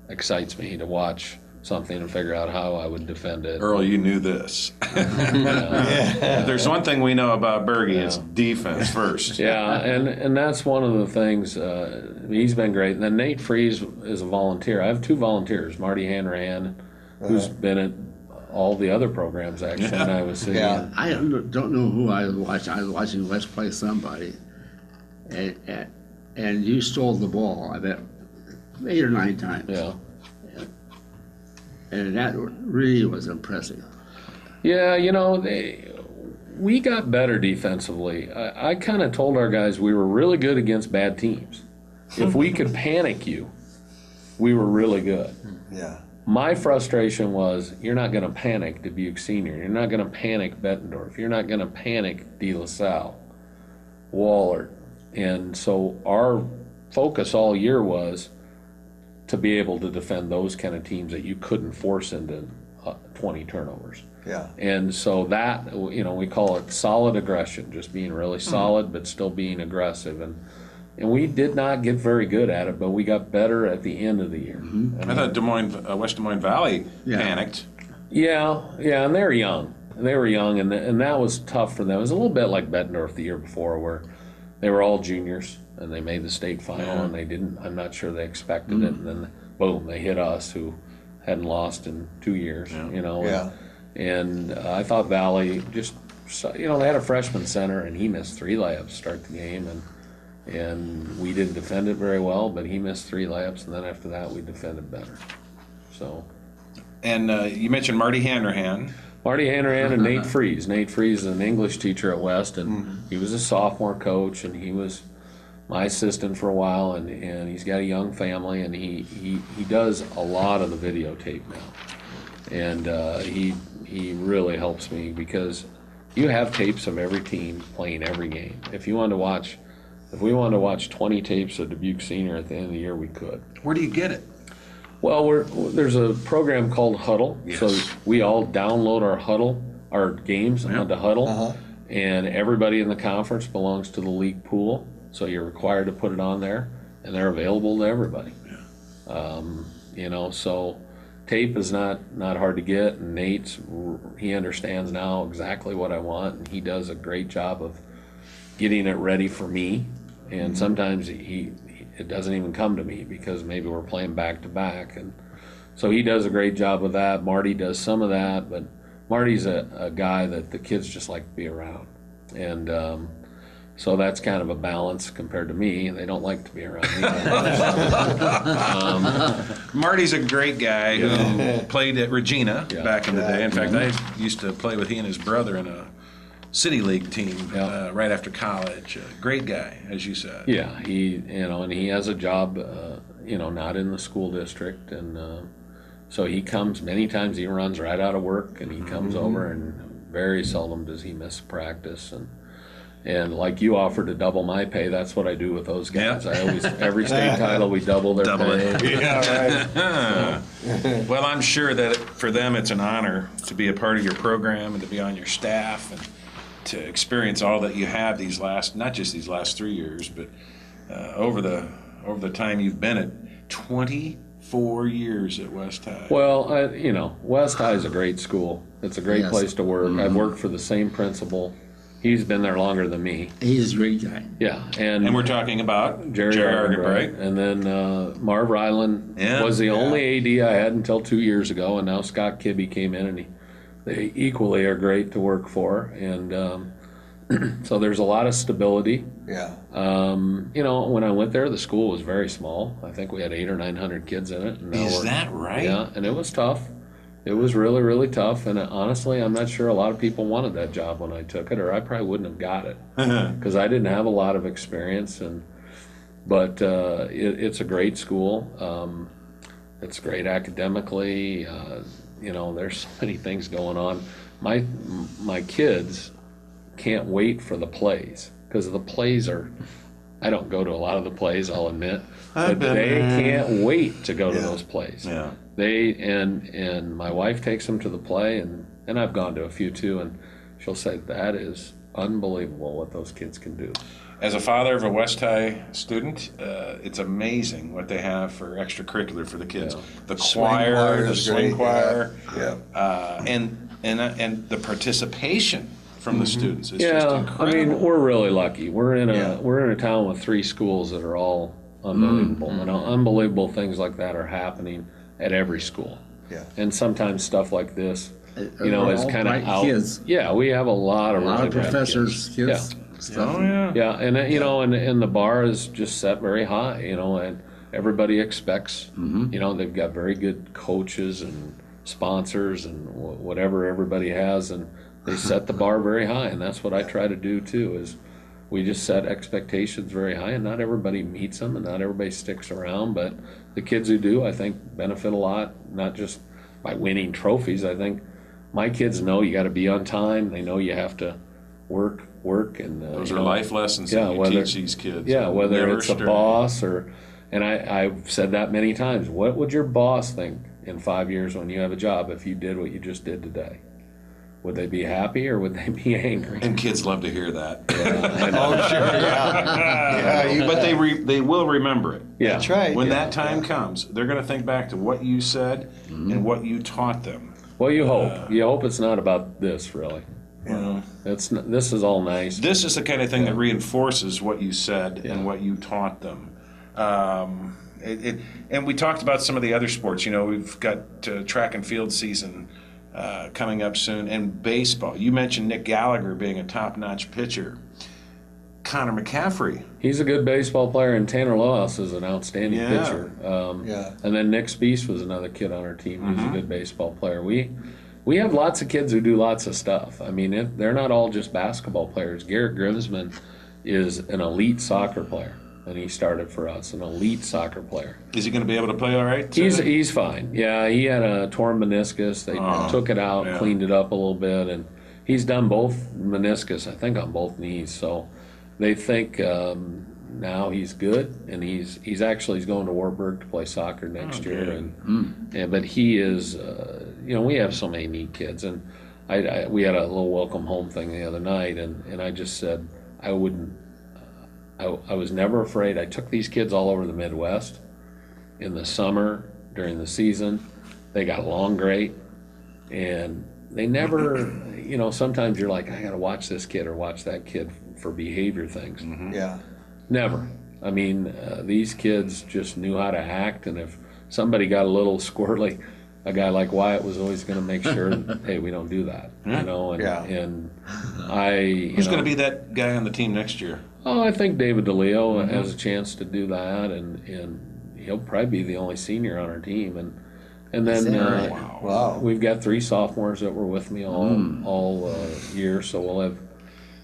excites me, to watch something and figure out how I would defend it. Earl, you knew this. If there's one thing we know about Berge, it's defense first. Yeah, and that's one of the things. He's been great. And then Nate Freeze is a volunteer. I have 2 volunteers, Marty Hanrahan, who's been at all the other programs actually in Iowa City. Yeah. I don't know who I was watching. I was watching Let's Play Somebody, and you stole the ball, I bet, 8 or 9 times. Yeah. And that really was impressive. Yeah, we got better defensively. I kind of told our guys we were really good against bad teams. If we could panic you, we were really good. Yeah. My frustration was, you're not going to panic Dubuque Senior. You're not going to panic Bettendorf. You're not going to panic De La Salle, Wahlert. And so our focus all year was to be able to defend those kind of teams that you couldn't force into 20 turnovers. Yeah. And so that, we call it solid aggression, just being really solid but still being aggressive. And we did not get very good at it, but we got better at the end of the year. I thought West Des Moines Valley panicked. Yeah, and they were young. And that was tough for them. It was a little bit like Bettendorf the year before, where they were all juniors and they made the state final, and they didn't. I'm not sure they expected it, and then boom, they hit us, who hadn't lost in 2 years. Yeah. And I thought Valley just, they had a freshman center, and he missed 3 layups to start the game, and we didn't defend it very well, but he missed 3 layups, and then after that we defended better. So. And you mentioned Marty Hanrahan. Marty Hanrahan and Nate Freeze. Nate Freeze is an English teacher at West, and he was a sophomore coach, and he was my assistant for a while, and he's got a young family, and he does a lot of the videotape now. And he really helps me, because you have tapes of every team playing every game. If we wanted to watch 20 tapes of Dubuque Senior at the end of the year, we could. Where do you get it? Well, there's a program called Huddle, Yes. so we all download our games onto Huddle, and everybody in the conference belongs to the league pool, so you're required to put it on there, and they're available to everybody. So tape is not hard to get, and he understands now exactly what I want, and he does a great job of getting it ready for me, and sometimes it doesn't even come to me because maybe we're playing back to back, and so he does a great job of that. Marty does some of that, but Marty's a guy that the kids just like to be around, and so that's kind of a balance compared to me. They don't like to be around me. Marty's a great guy who played at Regina back in the day. In fact, I used to play with he and his brother in a City League team right after college. Great guy, as you said. Yeah, and he has a job, not in the school district, and so he comes many times. He runs right out of work, and he comes over, and very seldom does he miss practice. And like you offered to double my pay, that's what I do with those guys. Yeah. I always, every state title, we double their pay. It. Yeah, right. Well, I'm sure that for them it's an honor to be a part of your program and to be on your staff and to experience all that you have not just these last 3 years, but over the time you've been at 24 years at West High. Well, West High is a great school. It's a great place to work. I've worked for the same principal. He's been there longer than me. He's a great guy. Yeah, and we're talking about Jerry Argenbright. And then Marv Ryland was the only AD I had until 2 years ago, and now Scott Kibbe came in, and they equally are great to work for, and so there's a lot of stability. Yeah. When I went there, the school was very small. I think we had 800 or 900 kids in it. And now Is that right? Yeah, and it was tough. It was really, really tough, and honestly, I'm not sure a lot of people wanted that job when I took it, or I probably wouldn't have got it, because I didn't have a lot of experience, and But it's a great school. It's great academically. There's so many things going on. My kids can't wait for the plays, because the plays are, I don't go to a lot of the plays, I'll admit, but they can't wait to go to those plays. Yeah. And my wife takes them to the play, and I've gone to a few too, and she'll say, that is unbelievable what those kids can do. As a father of a West High student, it's amazing what they have for extracurricular for the kids. Yeah. The Swing choir, the is swing great, choir, yeah. And the participation from the students is just Yeah, incredible. I mean, we're really lucky. We're in a town with 3 schools that are all unbelievable. Unbelievable things like that are happening at every school. Yeah. And sometimes stuff like this, They're is all kind of bright out. kids. Yeah, we have a lot of A lot really of bright professors, kids, stuff. Oh, yeah. Yeah, and and the bar is just set very high, and everybody expects, they've got very good coaches and sponsors and whatever everybody has, and they set the bar very high, and that's what I try to do too, is we just set expectations very high, and not everybody meets them, and not everybody sticks around, but the kids who do, I think, benefit a lot, not just by winning trophies. I think my kids know you got to be on time. They know you have to work, and Those are life lessons yeah, that you whether- teach these kids. Yeah, whether Never it's a stray. boss and I've said that many times. What would your boss think in 5 years when you have a job if you did what you just did today? Would they be happy or would they be angry? And kids love to hear that. Oh, sure, yeah. But they will remember it. Yeah. That's right. When yeah, that time comes, they're going to think back to what you said and what you taught them. Well, you hope. You hope it's not about this, really. Well, This is all nice. this is the kind of thing that reinforces what you said and what you taught them. And we talked about some of the other sports. We've got track and field season coming up soon, and baseball. You mentioned Nick Gallagher being a top-notch pitcher. Connor McCaffrey. He's a good baseball player, and Tanner Lohaus is an outstanding Yeah. pitcher. Yeah. And then Nick Spees was another kid on our team who's a good baseball player. We have lots of kids who do lots of stuff. I mean, they're not all just basketball players. Garrett Grimsman is an elite soccer player, and he started for us, an elite soccer player. Is he going to be able to play all right? He's fine. Yeah, he had a torn meniscus. They took it out, yeah. cleaned it up a little bit, and he's done both meniscus, I think, on both knees. So they think now he's good, and he's going to Wartburg to play soccer next year. And but he is, we have so many neat kids, and we had a little welcome home thing the other night, and I just said I wouldn't. I was never afraid. I took these kids all over the Midwest in the summer during the season. They got along great, and they never, sometimes you're like, I got to watch this kid or watch that kid for behavior things. Yeah. Never. I mean, these kids just knew how to act, and if somebody got a little squirrely, a guy like Wyatt was always going to make sure, hey, we don't do that, And, Yeah. and Who's going to be that guy on the team next year? Oh, I think David DeLeo has a chance to do that, and he'll probably be the only senior on our team, and then Wow. we've got 3 sophomores that were with me all year, so we'll have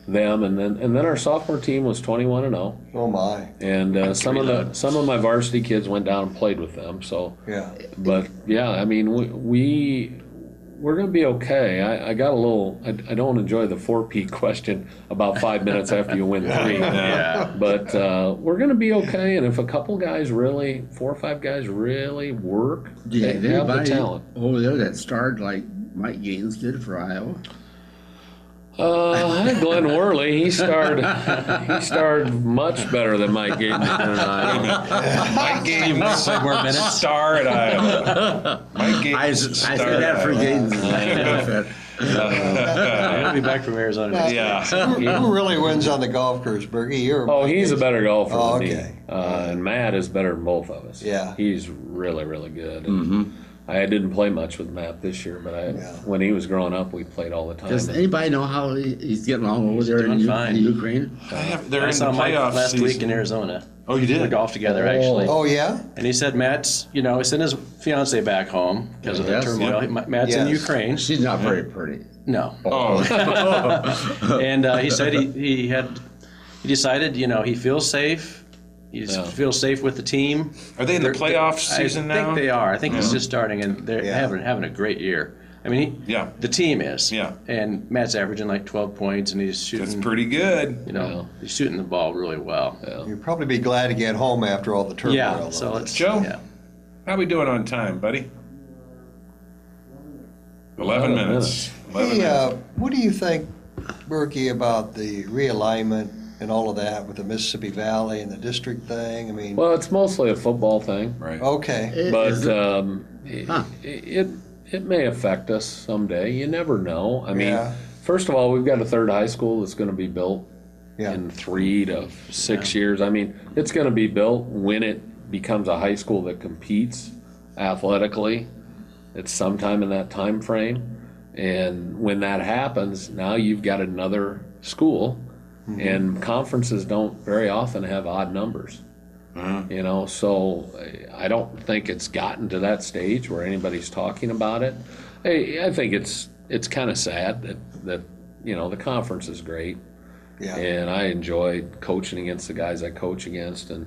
them, and then our sophomore team was 21-0, Oh, my. and some of my varsity kids went down and played with them. So, Yeah. but yeah, I mean we're going to be okay. I got a little. I don't enjoy the 4P question about 5 minutes after you win 3. Yeah. But we're going to be okay. And if a couple guys really, 4 or 5 guys really work, they have the Anybody talent. over there that started like Mike Gaines did for Iowa? I think Glenn Worley, he started much better than Mike Gaines did in Iowa. Mike Gaines, more minutes? star at Iowa. Mike Gaines, I star said at that for Iowa. Gaines. He'll be back from Arizona. Yeah. Who really wins on the golf course, Bergie? You or Oh, Mike he's a Gaines? better golfer Oh, than okay. me. And Matt is better than both of us. Yeah. He's really, really good. And I didn't play much with Matt this year, but when he was growing up, we played all the time. Does anybody know how he's getting along over there in, doing fine. in Ukraine? They're I in the saw Mike playoff last season. week in Arizona. Oh, you We did? golfed together, actually. Oh, yeah? And he said Matt's, he sent his fiance back home because of the Yes. turmoil. Matt's in Yes. Ukraine. She's not very pretty. No. Oh, And he said he decided, he feels safe You just feel safe with the team. Are they in the playoff season now? I think they are. I think it's just starting, and they're having a great year. I mean, the team is. Yeah. And Matt's averaging like 12 points, and he's shooting. That's pretty good. You know, he's shooting the ball really well. Yeah. You'll probably be glad to get home after all the turmoil. Yeah. So it's Joe? Yeah. How we doing on time, buddy? 11 minutes. 11 Hey, minutes. what do you think, Berkey, about the realignment and all of that with the Mississippi Valley and the district thing? I mean, Well, it's mostly a football thing, Right. okay. but it may affect us someday. You never know. I mean, Yeah. first of all, we've got a third high school that's going to be built Yeah. in 3 to 6 years. I mean, it's going to be built when it becomes a high school that competes athletically. It's sometime in that time frame. And when that happens, now you've got another school, and conferences don't very often have odd numbers. You know, so I don't think it's gotten to that stage where anybody's talking about it. I think it's kind of sad that you know, the conference is great, Yeah. and I enjoyed coaching against the guys I coach against, and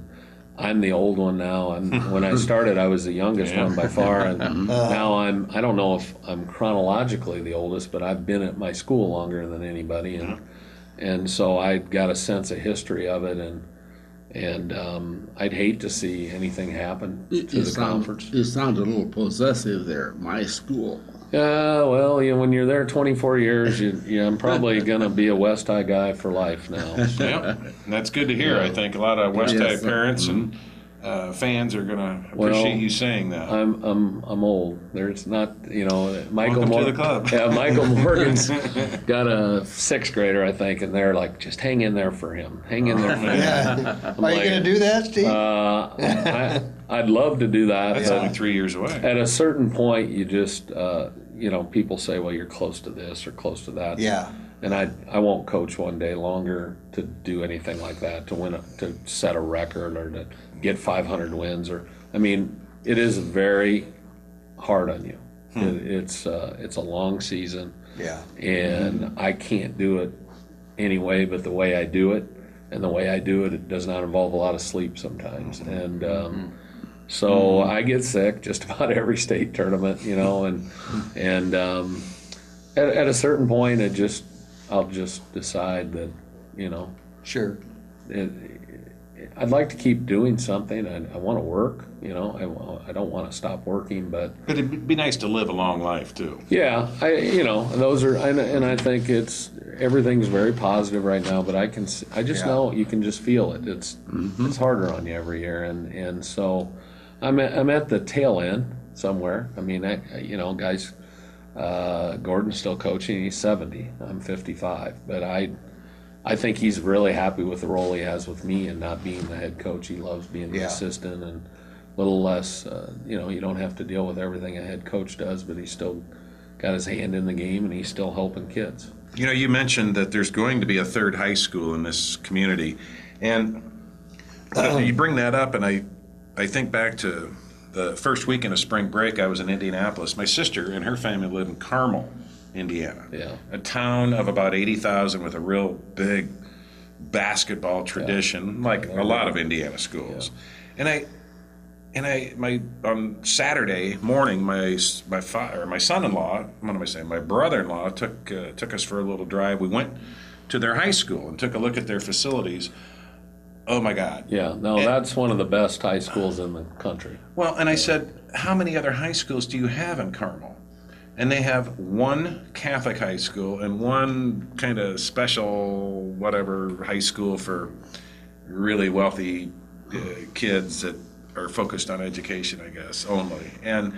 I'm the old one now. When I started, I was the youngest one by far, and now I don't know if I'm chronologically the oldest, but I've been at my school longer than anybody, and so I got a sense of history of it, and I'd hate to see anything happen to the conference. You sound a little possessive there. My school. Well, you know, when you're there 24 years, I'm probably going to be a West High guy for life now. Yeah, and that's good to hear. I think a lot of West High parents and fans are going to appreciate you saying that. I'm old. There's not, you know, Michael Welcome to the club. Yeah, Michael Morgan's got a 6th grader, I think, and they're like, just hang in there for him. Hang in there for him. Yeah. Are you like, going to do that, Steve? I'd love to do that. That's but only 3 years away. at a certain point, you just, you know, people say, well, you're close to this or close to that. Yeah. And I won't coach one day longer to do anything like that, to set a record or to get 500 wins. I mean, it is very hard on you. It's a long season. Yeah. And I can't do it any way but the way I do it. And the way I do it, it does not involve a lot of sleep sometimes. And so I get sick just about every state tournament, you know, and at a certain point, I'll just decide that, you know, Sure. I'd like to keep doing something. I want to work, you know. I don't want to stop working, but But it'd be nice to live a long life too. yeah, you know, those are, and I think everything's very positive right now. But I just know you can just feel it. It's harder on you every year, and so I'm at the tail end somewhere. I mean, you know, guys. Gordon's still coaching. He's 70. I'm 55. But I think he's really happy with the role he has with me and not being the head coach. He loves being the assistant and a little less. You know, you don't have to deal with everything a head coach does, but he's still got his hand in the game and he's still helping kids. You know, you mentioned that there's going to be a third high school in this community, and you bring that up, and I think back to the first weekend of spring break. I was in Indianapolis. My sister and her family live in Carmel, Indiana. Yeah. A town of about 80,000 with a real big basketball tradition, like a lot of Indiana schools. Yeah. On Saturday morning, my son-in-law, what am I saying? My brother-in-law took us for a little drive. We went to their high school and took a look at their facilities. Oh my God. Yeah, no, that's one of the best high schools in the country. Well, and I said, how many other high schools do you have in Carmel? And they have one Catholic high school and one kind of special whatever high school for really wealthy kids that are focused on education, I guess, only. And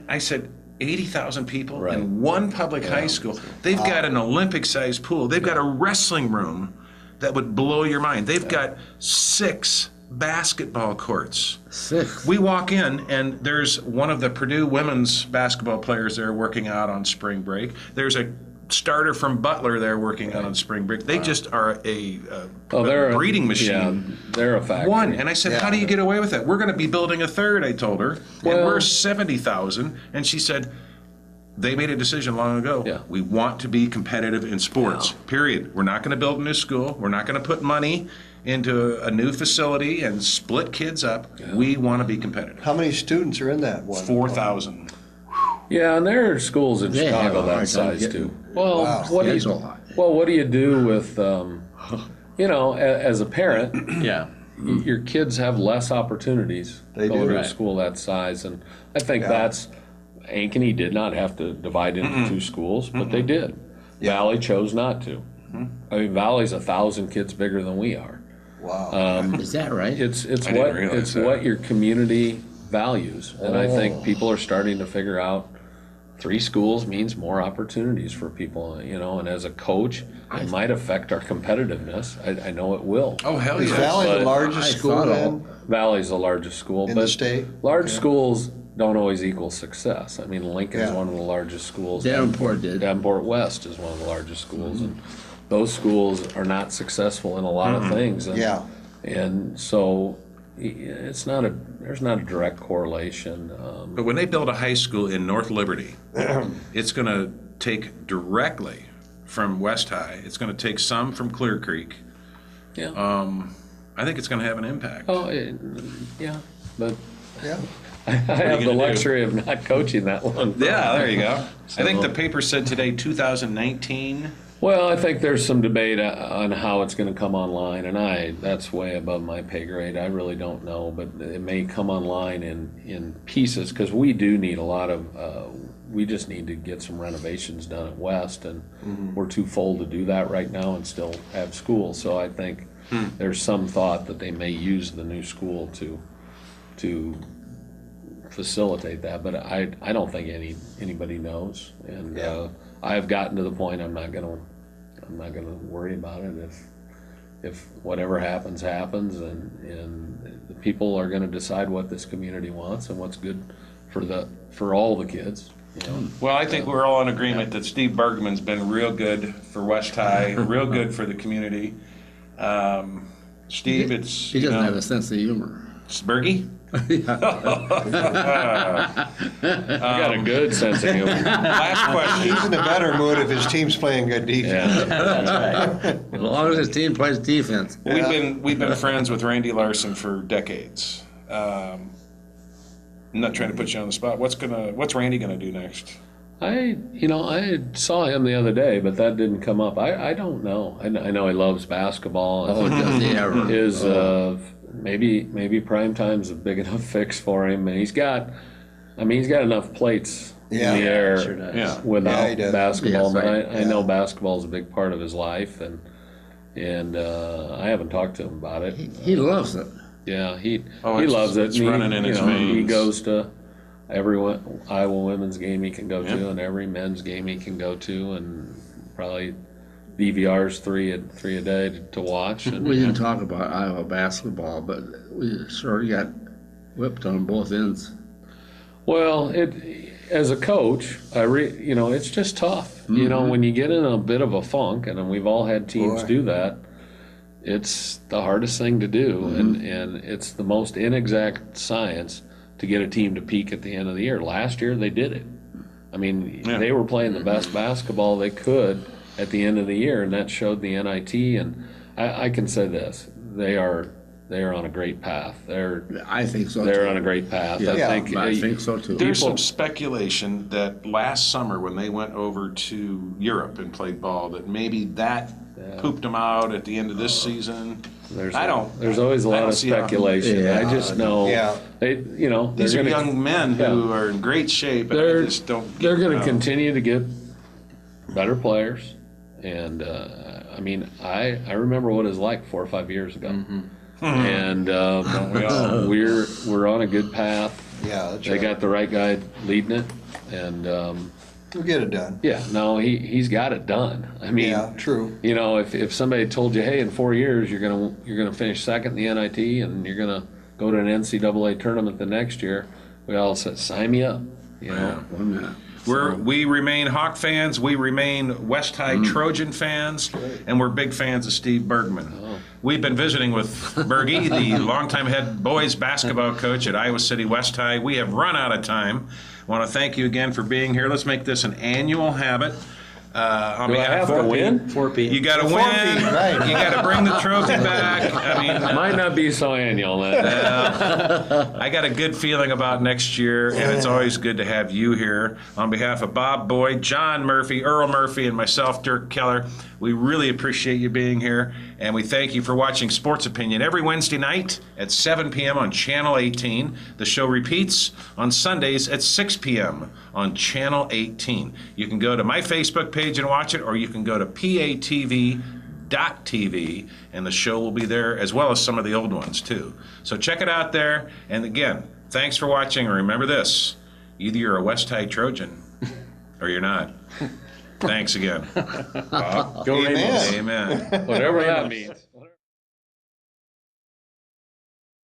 I said, 80,000 people in one public high school. They've got an Olympic-sized pool. They've got a wrestling room that would blow your mind. They've got 6 basketball courts. 6. We walk in, and there's one of the Purdue women's basketball players there working out on spring break. There's a starter from Butler there working out on spring break. They just are a breeding machine. Yeah, they're a factory. One. And I said, how do you get away with that? We're going to be building a third, I told her. And we're 70,000. And she said, they made a decision long ago. Yeah. We want to be competitive in sports, period. We're not going to build a new school. We're not going to put money into a new facility and split kids up. Yeah. We want to be competitive. How many students are in that one? 4,000. Yeah, and there are schools in They have Chicago a hard that time size getting- too. Well, Wow. what do It's a you, lot. well, what do you do with, as a parent, Yeah. your kids have less opportunities They going do. to a Right. school that size, and I think Yeah. that's Ankeny did not have to divide into two schools, but they did. Yeah. Valley chose not to. I mean, Valley's 1,000 kids bigger than we are. Wow. Is that right? It's I didn't realize that. what your community values, and I think people are starting to figure out 3 schools means more opportunities for people, and as a coach, it might affect our competitiveness. I know it will. Oh, hell Is yeah. Valley the but largest I school thought then? Valley's the largest school, In but the state? large schools don't always equal success. I mean, Lincoln's Yeah. one of the largest schools. Davenport did. Davenport West is one of the largest schools, and those schools are not successful in a lot of things. And, Yeah. and so there's not a direct correlation. But when they build a high school in North Liberty, it's going to take directly from West High. It's going to take some from Clear Creek. Yeah. I think it's going to have an impact. Yeah, but Yeah. I have gonna the do? luxury of not coaching that long. Yeah, there you go. I think the paper said today 2019. Well, I think there's some debate on how it's going to come online, and that's way above my pay grade. I really don't know, but it may come online in pieces because we do need a lot of. We just need to get some renovations done at West, and we're too full to do that right now and still have school. So I think there's some thought that they may use the new school to facilitate that, but I don't think anybody knows, and I've gotten to the point I'm not gonna worry about it. If whatever happens, and the people are gonna decide what this community wants and what's good for all the kids. Well, I think we're all in agreement that Steve Bergman's been real good for West High, real good for the community. Steve, it's He doesn't have a sense of humor. Bergie? I got a good sense of humor. Last question. He's in a better mood if his team's playing good defense. Yeah. As long as his team plays defense. We've been friends with Randy Larson for decades. I'm not trying to put you on the spot. What's Randy gonna do next? I saw him the other day, but that didn't come up. I don't know. I know he loves basketball. Oh, does he ever? His maybe prime time's a big enough fix for him, and he's got enough plates Yeah. in the air Sure does. Yeah. without Yeah, he does. basketball. Yes, but right. I know basketball is a big part of his life, and I haven't talked to him about it. He loves it. Yeah, he it's- loves it. it's And running in his He veins. goes to every Iowa women's game he can go to, and every men's game he can go to, and probably DVRs three a day to watch. And, We didn't talk about Iowa basketball, but we sort of got whipped on both ends. Well, as a coach, it's just tough. When you get in a bit of a funk, and we've all had teams Boy. do that. It's the hardest thing to do, and it's the most inexact science to get a team to peak at the end of the year. Last year they did it. I mean, they were playing the best basketball they could at the end of the year, and that showed the NIT. And I can say this: they are on a great path. I think so. They're too. on a great path. Yeah, I think so too. There's some speculation that last summer when they went over to Europe and played ball, that maybe that pooped them out at the end of this season. There's There's always a I lot don't of see how- speculation. Yeah. I just know Yeah. These are young men who are in great shape, and I just don't. They're going to know. continue to get better players, and I remember what it was like 4 or 5 years ago, and we're on a good path. Yeah, that's They right. got the right guy leading it, and We'll get it done. he's got it done. I mean, Yeah, true. if somebody told you, hey, in 4 years you're gonna finish second in the NIT and you're gonna go to an NCAA tournament the next year, we all said, sign me up. One minute. We remain Hawk fans. We remain West High Trojan fans, and we're big fans of Steve Bergman. We've been visiting with Bergie, the longtime head boys basketball coach at Iowa City West High. We have run out of time. I want to thank you again for being here. Let's make this an annual habit. On Do I behalf have of to win? 4 p.m. You got to win. right. You got to bring the trophy back. I mean, Might not be so annual. I got a good feeling about next year, and it's always good to have you here. On behalf of Bob Boyd, John Murphy, Earl Murphy, and myself, Dirk Keller, we really appreciate you being here, and we thank you for watching Sports Opinion every Wednesday night at 7 p.m. on Channel 18. The show repeats on Sundays at 6 p.m. on Channel 18. You can go to my Facebook page and watch it, or you can go to patv.tv, and the show will be there, as well as some of the old ones, too. So check it out there, and again, thanks for watching, and remember this, either you're a West High Trojan, or you're not. Thanks again. Bob? Go Amen. Ramos. Amen. Whatever that means.